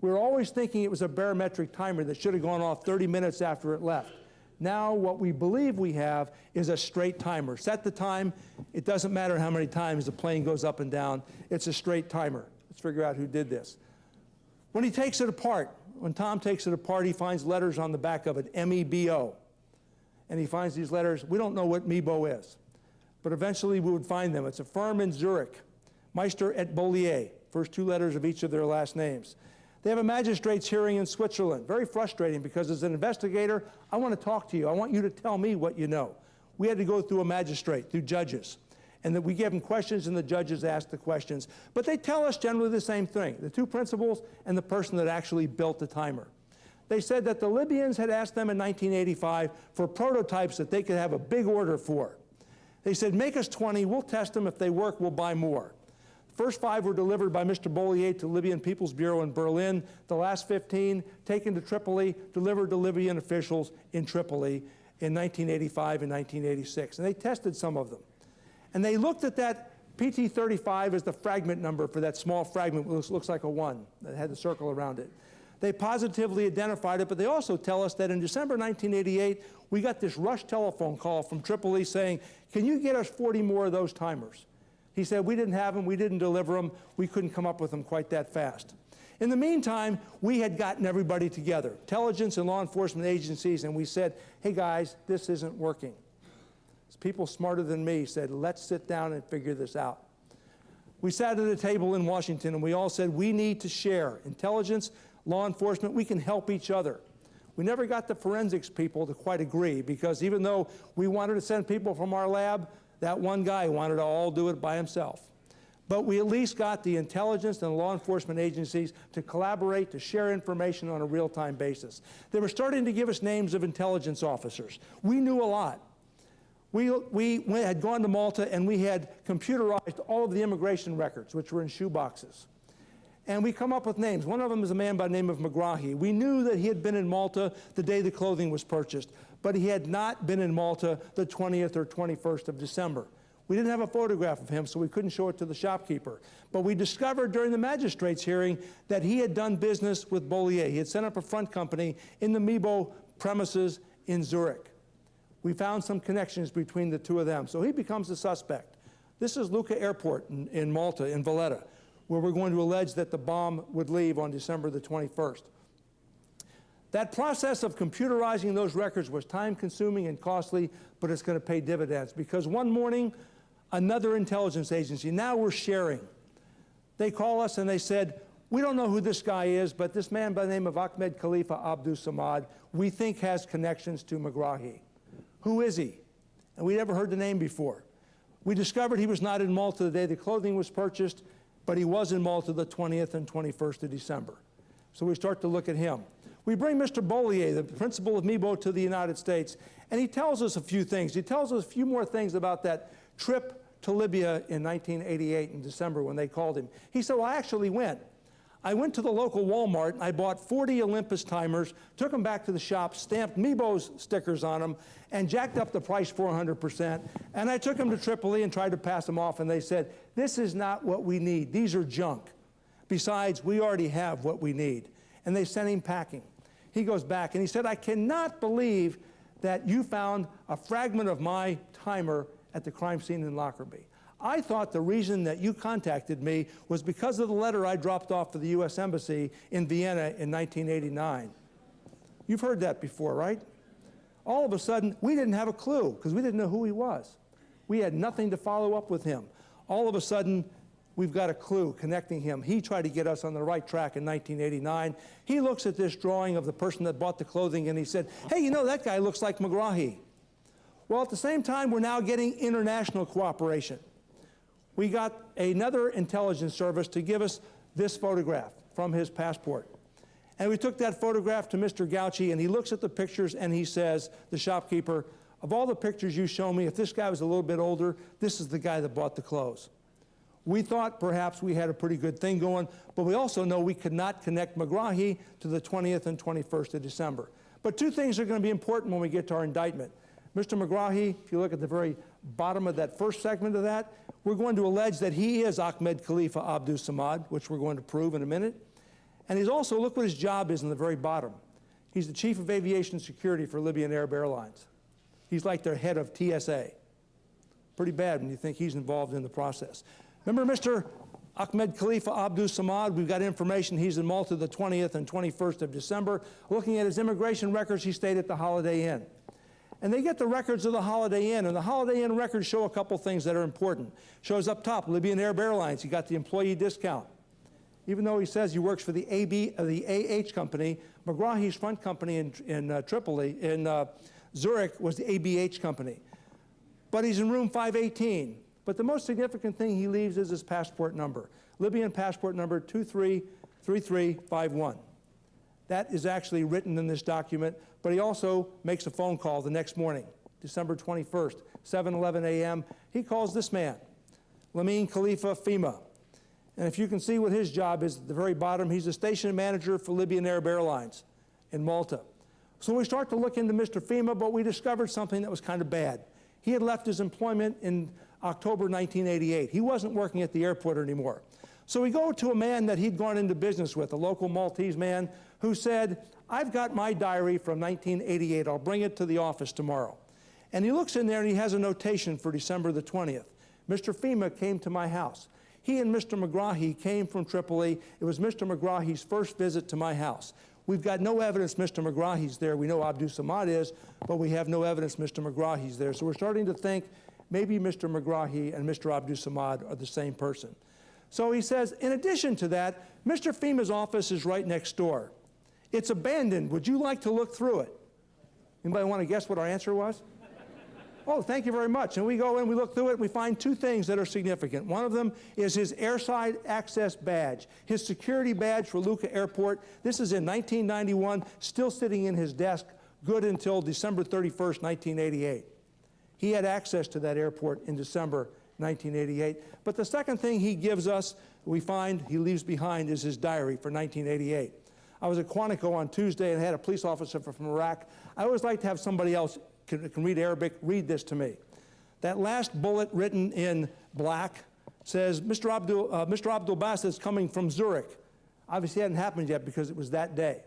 We were always thinking it was a barometric timer that should have gone off 30 minutes after it left. Now what we believe we have is a straight timer. Set the time. It doesn't matter how many times the plane goes up and down. It's a straight timer. Let's figure out who did this. When he takes it apart, when Tom takes it apart, he finds letters on the back of it, M-E-B-O. And he finds these letters. We don't know what MEBO is, but eventually we would find them. It's a firm in Zurich, Meister et Bollier, first 2 letters of each of their last names. They have a magistrate's hearing in Switzerland. Very frustrating because as an investigator, I want to talk to you. I want you to tell me what you know. We had to go through a magistrate, through judges. And that we gave them questions and the judges asked the questions. But they tell us generally the same thing, the 2 principals and the person that actually built the timer. They said that the Libyans had asked them in 1985 for prototypes that they could have a big order for. They said, make us 20, we'll test them. If they work, we'll buy more. First 5 were delivered by Mr. Bollier to Libyan People's Bureau in Berlin. The last 15 taken to Tripoli, delivered to Libyan officials in Tripoli in 1985 and 1986. And they tested some of them. And they looked at that PT35 as the fragment number for that small fragment, which looks like a 1 that had the circle around it. They positively identified it, but they also tell us that in December 1988, we got this rush telephone call from Tripoli saying, can you get us 40 more of those timers? He said, we didn't have them, we didn't deliver them, we couldn't come up with them quite that fast. In the meantime, we had gotten everybody together, intelligence and law enforcement agencies, and we said, hey guys, this isn't working. People smarter than me said, let's sit down and figure this out. We sat at a table in Washington and we all said, we need to share intelligence, law enforcement, we can help each other. We never got the forensics people to quite agree, because even though we wanted to send people from our lab, that one guy wanted to all do it by himself. But we at least got the intelligence and law enforcement agencies to collaborate, to share information on a real-time basis. They were starting to give us names of intelligence officers. We knew a lot. We had gone to Malta and we had computerized all of the immigration records, which were in shoe boxes. And we come up with names. One of them is a man by the name of McGrahi. We knew that he had been in Malta the day the clothing was purchased, but he had not been in Malta the 20th or 21st of December. We didn't have a photograph of him, so we couldn't show it to the shopkeeper. But we discovered during the magistrate's hearing that he had done business with Bollier. He had set up a front company in the Mibo premises in Zurich. We found some connections between the two of them. So he becomes a suspect. This is Lucca Airport in Malta, in Valletta, where we're going to allege that the bomb would leave on December the 21st. That process of computerizing those records was time-consuming and costly, but it's going to pay dividends, because one morning, another intelligence agency, now we're sharing, they call us and they said, we don't know who this guy is, but this man by the name of Ahmed Khalifa Abdus Samad, we think has connections to McGrahi. Who is he? And we never heard the name before. We discovered he was not in Malta the day the clothing was purchased, but he was in Malta the 20th and 21st of December. So we start to look at him. We bring Mr. Bollier, the principal of MIBO, to the United States, and he tells us a few things. He tells us a few more things about that trip to Libya in 1988 in December when they called him. He said, well, I actually went. I went to the local Walmart and I bought 40 Olympus timers, took them back to the shop, stamped MIBO's stickers on them, and jacked up the price 400%. And I took them to Tripoli and tried to pass them off, and they said, this is not what we need. These are junk. Besides, we already have what we need. And they sent him packing. He goes back and he said, I cannot believe that you found a fragment of my timer at the crime scene in Lockerbie. I thought the reason that you contacted me was because of the letter I dropped off to the U.S. Embassy in Vienna in 1989. You've heard that before, right? All of a sudden, we didn't have a clue because we didn't know who he was. We had nothing to follow up with him. All of a sudden, we've got a clue connecting him. He tried to get us on the right track in 1989. He looks at this drawing of the person that bought the clothing and he said, hey, you know, that guy looks like McGrahi. Well, at the same time, we're now getting international cooperation. We got another intelligence service to give us this photograph from his passport. And we took that photograph to Mr. Gauci, and he looks at the pictures and he says, the shopkeeper, of all the pictures you show me, if this guy was a little bit older, this is the guy that bought the clothes. We thought perhaps we had a pretty good thing going, but we also know we could not connect McGrahi to the 20th and 21st of December. But two things are going to be important when we get to our indictment. Mr. McGrahi, if you look at the very bottom of that first segment of that, we're going to allege that he is Ahmed Khalifa Abdus Samad, which we're going to prove in a minute. And he's also, look what his job is in the very bottom. He's the chief of aviation security for Libyan Arab Airlines. He's like their head of TSA. Pretty bad when you think he's involved in the process. Remember Mr. Ahmed Khalifa Abdus Samad? We've got information he's in Malta the 20th and 21st of December. Looking at his immigration records, he stayed at the Holiday Inn. And they get the records of the Holiday Inn, and the Holiday Inn records show a couple things that are important. Shows up top, Libyan Arab Airlines, he got the employee discount. Even though he says he works for the AH company, McGrahi's front company in Tripoli, in Zurich, was the ABH company. But he's in room 518. But the most significant thing he leaves is his passport number. Libyan passport number 233351. That is actually written in this document, but he also makes a phone call the next morning, December 21st, 7:11 a.m. He calls this man, Lamine Khalifa Fima. And if you can see what his job is at the very bottom, he's the station manager for Libyan Arab Airlines in Malta. So we start to look into Mr. FEMA, but we discovered something that was kind of bad. He had left his employment in October 1988. He wasn't working at the airport anymore. So we go to a man that he'd gone into business with, a local Maltese man, who said, I've got my diary from 1988. I'll bring it to the office tomorrow. And he looks in there and he has a notation for December the 20th. Mr. FEMA came to my house. He and Mr. Megrahi came from Tripoli. It was Mr. Megrahi's first visit to my house. We've got no evidence Mr. Megrahi's there. We know Abdus Samad is, but we have no evidence Mr. Megrahi's there. So we're starting to think maybe Mr. Megrahi and Mr. Abdus Samad are the same person. So he says, in addition to that, Mr. FEMA's office is right next door. It's abandoned. Would you like to look through it? Anybody want to guess what our answer was? Oh, thank you very much. And we go in, we look through it, and we find two things that are significant. One of them is his airside access badge, his security badge for Lucca Airport. This is in 1991, still sitting in his desk, good until December 31st, 1988. He had access to that airport in December 1988. But the second thing he gives us, we find he leaves behind, is his diary for 1988. I was at Quantico on Tuesday and had a police officer from Iraq. I always like to have somebody else can read Arabic, read this to me. That last bullet written in black says, Mr. Abdul Basit is coming from Zurich. Obviously it hadn't happened yet because it was that day.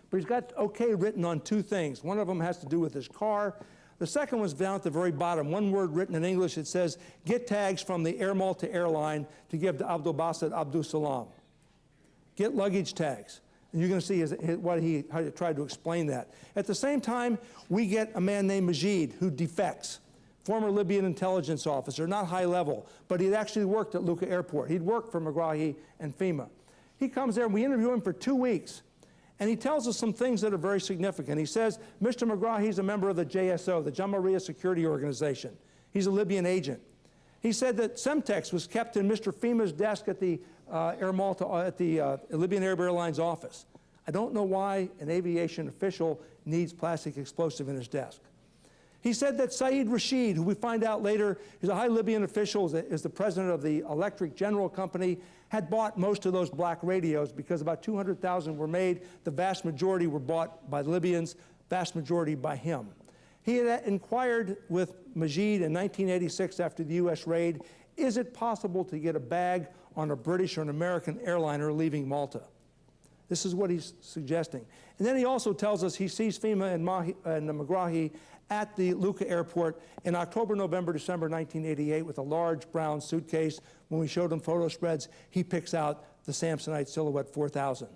But he's got okay written on two things. One of them has to do with his car. The second one's down at the very bottom. One word written in English, it says, get tags from the Air Malta airline to give to Abdul Basit Abdus Salam. Get luggage tags. And you're going to see how he tried to explain that. At the same time, we get a man named Majid who defects, former Libyan intelligence officer, not high level, but he'd actually worked at Lucca Airport. He'd worked for Megrahi and FEMA. He comes there and we interview him for 2 weeks. And he tells us some things that are very significant. He says, Mr. Megrahi is a member of the JSO, the Jamahiriya Security Organization. He's a Libyan agent. He said that Semtex was kept in Mr. FEMA's desk at the Air Malta, at the Libyan Arab Airlines office. I don't know why an aviation official needs plastic explosive in his desk. He said that Saeed Rashid, who we find out later is a high Libyan official, is the president of the Electric General Company, had bought most of those black radios because about 200,000 were made. The vast majority were bought by Libyans, vast majority by him. He had inquired with Majid in 1986 after the US raid, is it possible to get a bag on a British or an American airliner leaving Malta? This is what he's suggesting. And then he also tells us he sees FEMA and Megrahi at the Lucca Airport in October, November, December 1988 with a large brown suitcase. When we showed him photo spreads, he picks out the Samsonite Silhouette 4000.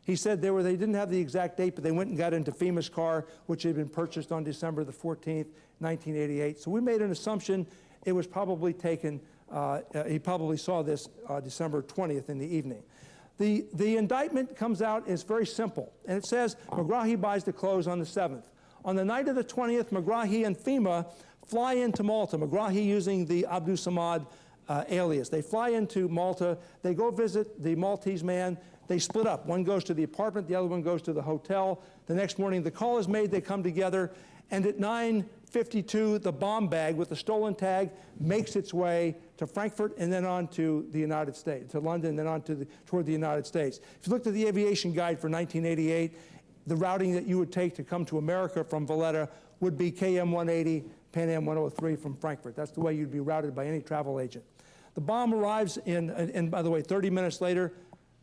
He said they didn't have the exact date, but they went and got into FEMA's car, which had been purchased on December the 14th, 1988. So we made an assumption it was probably taken, he probably saw this December 20th in the evening. The indictment comes out, and it's very simple. And it says Megrahi buys the clothes on the 7th. On the night of the 20th, Megrahi and FEMA fly into Malta, Megrahi using the Abdus Samad alias. They fly into Malta. They go visit the Maltese man. They split up. One goes to the apartment. The other one goes to the hotel. The next morning, the call is made. They come together. And at 9:52, the bomb bag with the stolen tag makes its way to Frankfurt and then on to the United States, to London, and then on to toward the United States. If you looked at the aviation guide for 1988, the routing that you would take to come to America from Valletta would be KM 180, PanAm 103 from Frankfurt. That's the way you'd be routed by any travel agent. The bomb arrives and by the way, 30 minutes later,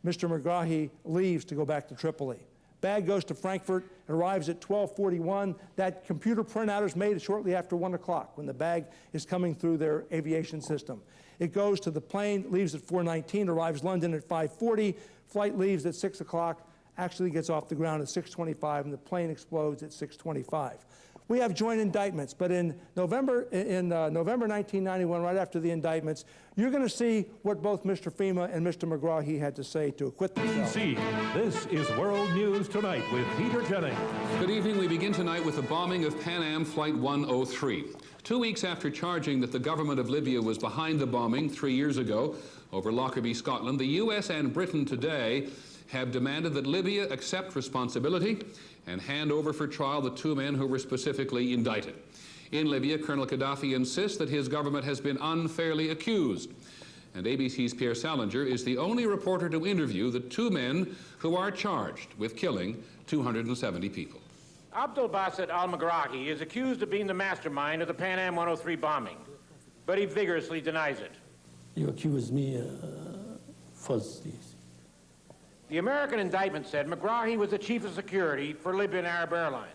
Mr. Megrahi leaves to go back to Tripoli. Bag goes to Frankfurt, arrives at 12:41. That computer printout is made shortly after 1 o'clock when the bag is coming through their aviation system. It goes to the plane, leaves at 4:19, arrives London at 5:40. Flight leaves at 6 o'clock, actually gets off the ground at 6:25, and the plane explodes at 6:25. We have joint indictments, but in November 1991, right after the indictments, you're going to see what both Mr. FEMA and Mr. Megrahi had to say to acquit themselves. This is World News Tonight with Peter Jennings. Good evening. We begin tonight with the bombing of PanAm Flight 103. 2 weeks after charging that the government of Libya was behind the bombing 3 years ago over Lockerbie, Scotland, the U.S. and Britain today have demanded that Libya accept responsibility and hand over for trial the 2 men who were specifically indicted. In Libya, Colonel Gaddafi insists that his government has been unfairly accused. And ABC's Pierre Salinger is the only reporter to interview the two men who are charged with killing 270 people. Abdul Basit al-Megrahi is accused of being the mastermind of the PanAm 103 bombing, but he vigorously denies it. You accuse me falsely. The American indictment said Megrahi was the chief of security for Libyan Arab Airlines.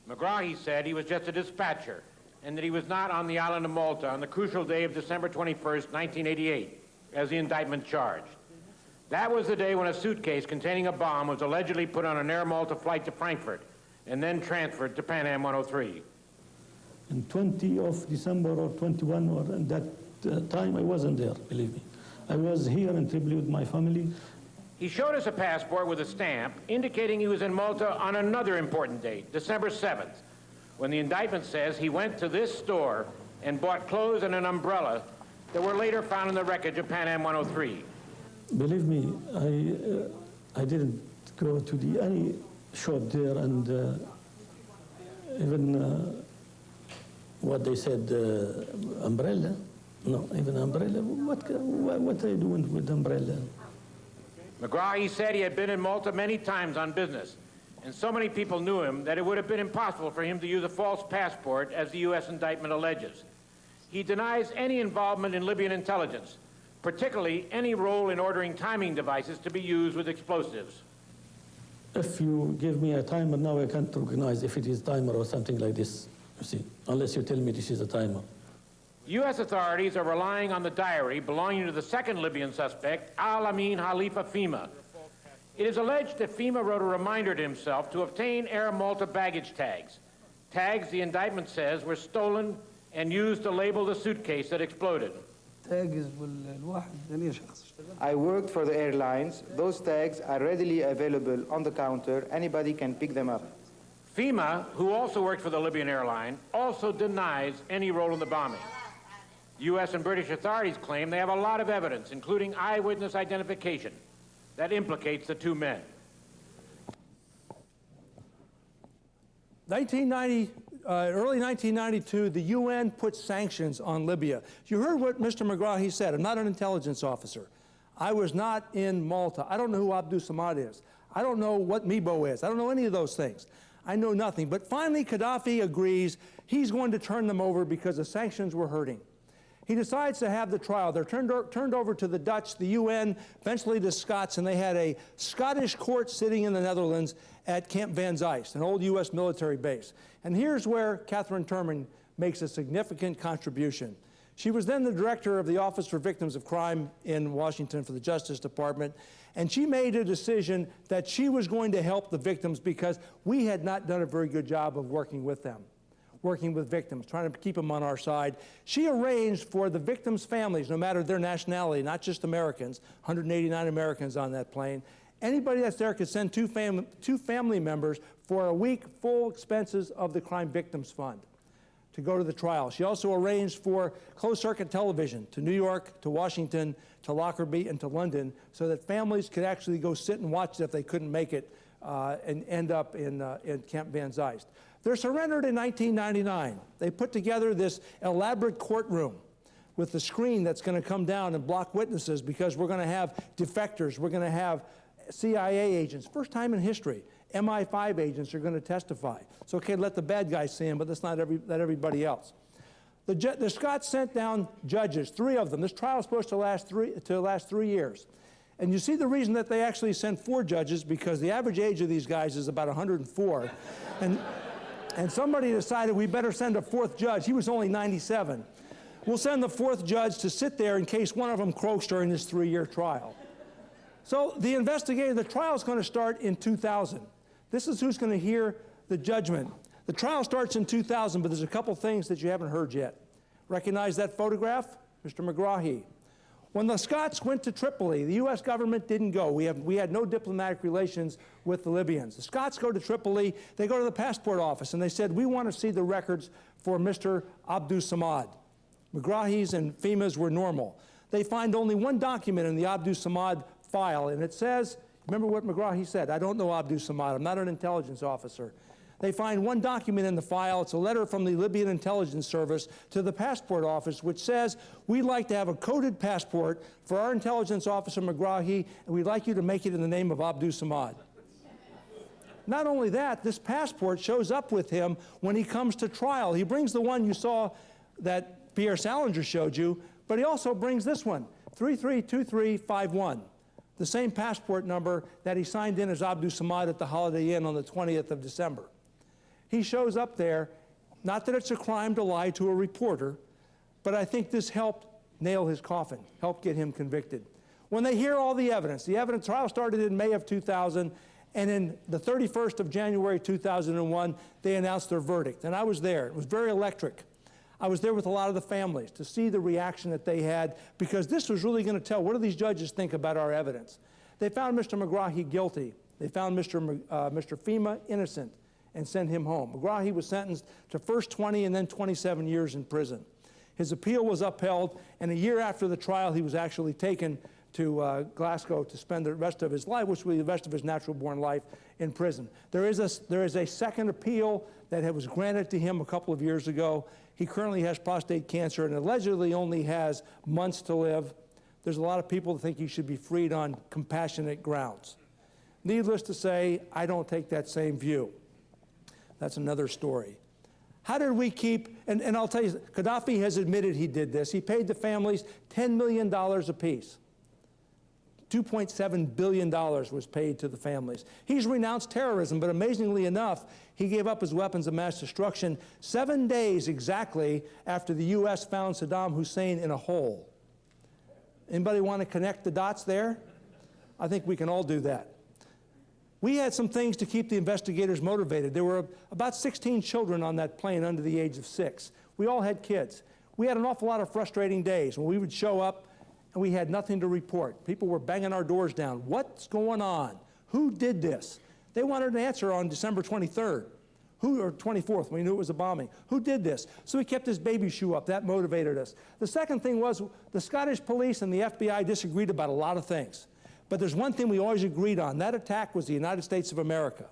Megrahi said he was just a dispatcher and that he was not on the island of Malta on the crucial day of December 21st, 1988, as the indictment charged. That was the day when a suitcase containing a bomb was allegedly put on an Air Malta flight to Frankfurt and then transferred to PanAm 103. In 20 of December or 21 or at that time, I wasn't there, believe me. I was here in Tripoli with my family. He showed us a passport with a stamp indicating he was in Malta on another important date, December 7th, when the indictment says he went to this store and bought clothes and an umbrella that were later found in the wreckage of PanAm 103. Believe me, I didn't go to any shop there, and even what they said, umbrella. No, even umbrella. What are you doing with umbrella? Megrahi said he had been in Malta many times on business, and so many people knew him that it would have been impossible for him to use a false passport, as the U.S. indictment alleges. He denies any involvement in Libyan intelligence, particularly any role in ordering timing devices to be used with explosives. If you give me a timer now, I can't recognize if it is timer or something like this, you see, unless you tell me this is a timer. U.S. authorities are relying on the diary belonging to the second Libyan suspect, Al-Amin Khalifa Fima. It is alleged that Fima wrote a reminder to himself to obtain Air Malta baggage tags. Tags, the indictment says, were stolen and used to label the suitcase that exploded. I worked for the airlines. Those tags are readily available on the counter. Anybody can pick them up. Fima, who also worked for the Libyan airline, also denies any role in the bombing. U.S. and British authorities claim they have a lot of evidence, including eyewitness identification, that implicates the two men. Early 1992, the UN put sanctions on Libya. You heard what Mr. Megrahi said. I'm not an intelligence officer. I was not in Malta. I don't know who Abdul Samad is. I don't know what Mibo is. I don't know any of those things. I know nothing. But finally, Gaddafi agrees he's going to turn them over because the sanctions were hurting. He decides to have the trial. They're turned over to the Dutch, the UN, eventually the Scots, and they had a Scottish court sitting in the Netherlands at Camp Van Zeist, an old U.S. military base. And here's where Catherine Terman makes a significant contribution. She was then the director of the Office for Victims of Crime in Washington for the Justice Department, and she made a decision that she was going to help the victims because we had not done a very good job of working with them. Working with victims, trying to keep them on our side. She arranged for the victims' families, no matter their nationality, not just Americans, 189 Americans on that plane. Anybody that's there could send two family members for a week, full expenses of the Crime Victims Fund to go to the trial. She also arranged for closed-circuit television to New York, to Washington, to Lockerbie, and to London, so that families could actually go sit and watch it if they couldn't make it and end up in Camp Van Zeist. They're surrendered in 1999. They put together this elaborate courtroom with the screen that's going to come down and block witnesses because we're going to have defectors, we're going to have CIA agents. First time in history, MI5 agents are going to testify. It's okay to let the bad guys see them, but let's not let everybody else. The Scots sent down judges, 3 of them. This trial is supposed to last 3 years. And you see the reason that they actually sent 4 judges, because the average age of these guys is about 104. And somebody decided we better send a 4th judge. He was only 97. We'll send the 4th judge to sit there in case one of them croaks during this 3-year trial. So the trial is going to start in 2000. This is who's going to hear the judgment. The trial starts in 2000, but there's a couple things that you haven't heard yet. Recognize that photograph? Mr. Megrahi. When the Scots went to Tripoli, the U.S. government didn't go. We had no diplomatic relations with the Libyans. The Scots go to Tripoli, they go to the passport office, and they said, we want to see the records for Mr. Abdul Samad. Megrahi's and Fima's were normal. They find only one document in the Abdul Samad file, and it says, remember what Megrahi said, I don't know Abdul Samad, I'm not an intelligence officer. They find one document in the file. It's a letter from the Libyan intelligence service to the passport office, which says, we'd like to have a coded passport for our intelligence officer, Megrahi, and we'd like you to make it in the name of Abdus Samad. Not only that, this passport shows up with him when he comes to trial. He brings the one you saw that Pierre Salinger showed you, but he also brings this one, 332351, the same passport number that he signed in as Abdus Samad at the Holiday Inn on the 20th of December. He shows up there, not that it's a crime to lie to a reporter, but I think this helped nail his coffin, helped get him convicted. When they hear all the evidence trial started in May of 2000, and in the 31st of January 2001, they announced their verdict, and I was there. It was very electric. I was there with a lot of the families to see the reaction that they had, because this was really going to tell, what do these judges think about our evidence? They found Mr. Megrahi guilty. They found Mr. Fima innocent and sent him home. Megrahi was sentenced to first 20 and then 27 years in prison. His appeal was upheld, and a year after the trial, he was actually taken to Glasgow to spend the rest of his life, which will be the rest of his natural-born life, in prison. There is a second appeal that was granted to him a couple of years ago. He currently has prostate cancer and allegedly only has months to live. There's a lot of people that think he should be freed on compassionate grounds. Needless to say, I don't take that same view. That's another story. How did we keep, and I'll tell you, Gaddafi has admitted he did this. He paid the families $10 million apiece. $2.7 billion was paid to the families. He's renounced terrorism, but amazingly enough, he gave up his weapons of mass destruction 7 days exactly after the U.S. found Saddam Hussein in a hole. Anybody want to connect the dots there? I think we can all do that. We had some things to keep the investigators motivated. There were about 16 children on that plane under the age of 6. We all had kids. We had an awful lot of frustrating days when we would show up and we had nothing to report. People were banging our doors down. What's going on? Who did this? They wanted an answer on December 23rd, or 24th, when we knew it was a bombing. Who did this? So we kept this baby shoe up. That motivated us. The second thing was the Scottish police and the FBI disagreed about a lot of things. But there's one thing we always agreed on. That attack was the United States of America.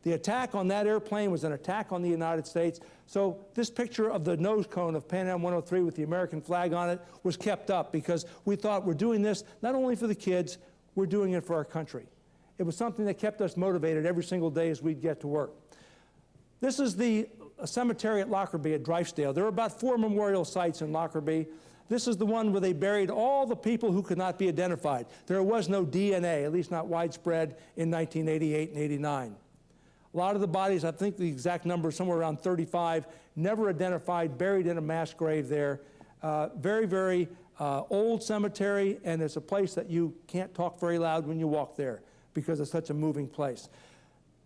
The attack on that airplane was an attack on the United States. So this picture of the nose cone of PanAm 103 with the American flag on it was kept up because we thought we're doing this not only for the kids, we're doing it for our country. It was something that kept us motivated every single day as we'd get to work. This is the cemetery at Lockerbie at Drifesdale. There are about 4 memorial sites in Lockerbie. This is the one where they buried all the people who could not be identified. There was no DNA, at least not widespread, in 1988 and 89. A lot of the bodies, I think the exact number is somewhere around 35, never identified, buried in a mass grave there. Very, very old cemetery, and it's a place that you can't talk very loud when you walk there because it's such a moving place.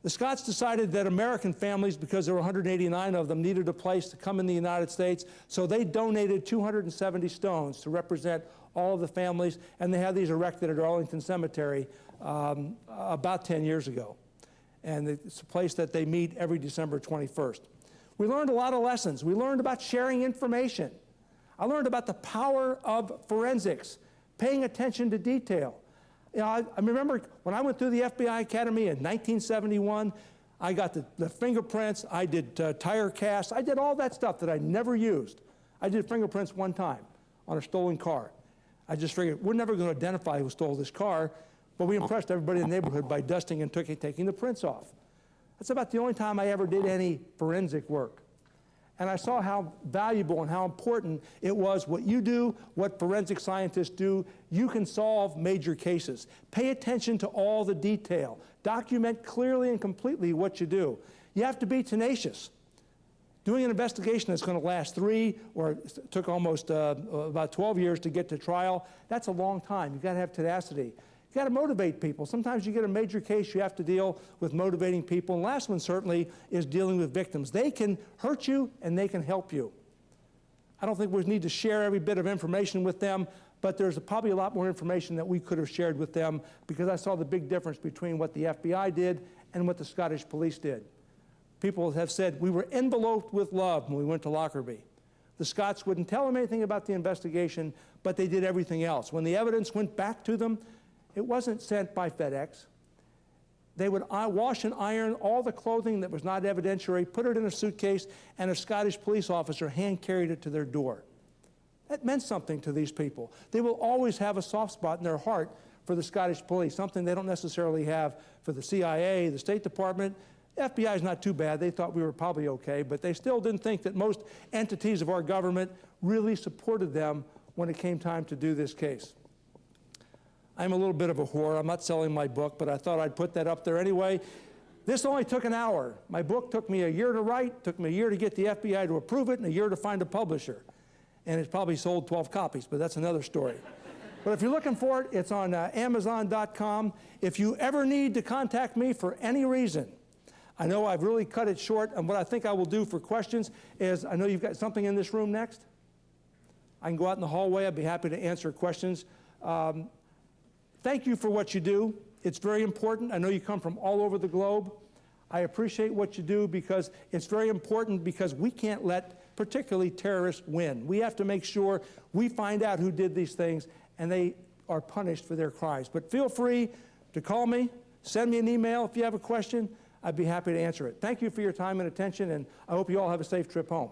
The Scots decided that American families, because there were 189 of them, needed a place to come in the United States, so they donated 270 stones to represent all of the families, and they had these erected at Arlington Cemetery about 10 years ago. And it's a place that they meet every December 21st. We learned a lot of lessons. We learned about sharing information. I learned about the power of forensics, paying attention to detail. You know, I remember when I went through the FBI Academy in 1971, I got the fingerprints, I did tire casts, I did all that stuff that I never used. I did fingerprints one time on a stolen car. I just figured, we're never going to identify who stole this car, but we impressed everybody in the neighborhood by dusting and taking the prints off. That's about the only time I ever did any forensic work. And I saw how valuable and how important it was what you do, what forensic scientists do. You can solve major cases. Pay attention to all the detail. Document clearly and completely what you do. You have to be tenacious. Doing an investigation that's going to last 3 or took almost about 12 years to get to trial, that's a long time. You've got to have tenacity. You got to motivate people. Sometimes you get a major case, you have to deal with motivating people. And last one certainly is dealing with victims. They can hurt you and they can help you. I don't think we need to share every bit of information with them, but there's probably a lot more information that we could have shared with them because I saw the big difference between what the FBI did and what the Scottish police did. People have said we were enveloped with love when we went to Lockerbie. The Scots wouldn't tell them anything about the investigation, but they did everything else. When the evidence went back to them, it wasn't sent by FedEx. They would wash and iron all the clothing that was not evidentiary, put it in a suitcase, and a Scottish police officer hand-carried it to their door. That meant something to these people. They will always have a soft spot in their heart for the Scottish police, something they don't necessarily have for the CIA, the State Department. The FBI is not too bad. They thought we were probably okay, but they still didn't think that most entities of our government really supported them when it came time to do this case. I'm a little bit of a whore. I'm not selling my book, but I thought I'd put that up there anyway. This only took an hour. My book took me a year to write, took me a year to get the FBI to approve it, and a year to find a publisher. And it's probably sold 12 copies, but that's another story. But if you're looking for it, it's on Amazon.com. If you ever need to contact me for any reason, I know I've really cut it short, and what I think I will do for questions is, I know you've got something in this room next. I can go out in the hallway. I'd be happy to answer questions. Thank you for what you do. It's very important. I know you come from all over the globe. I appreciate what you do because it's very important, because we can't let particularly terrorists win. We have to make sure we find out who did these things and they are punished for their crimes. But feel free to call me, send me an email if you have a question. I'd be happy to answer it. Thank you for your time and attention, and I hope you all have a safe trip home.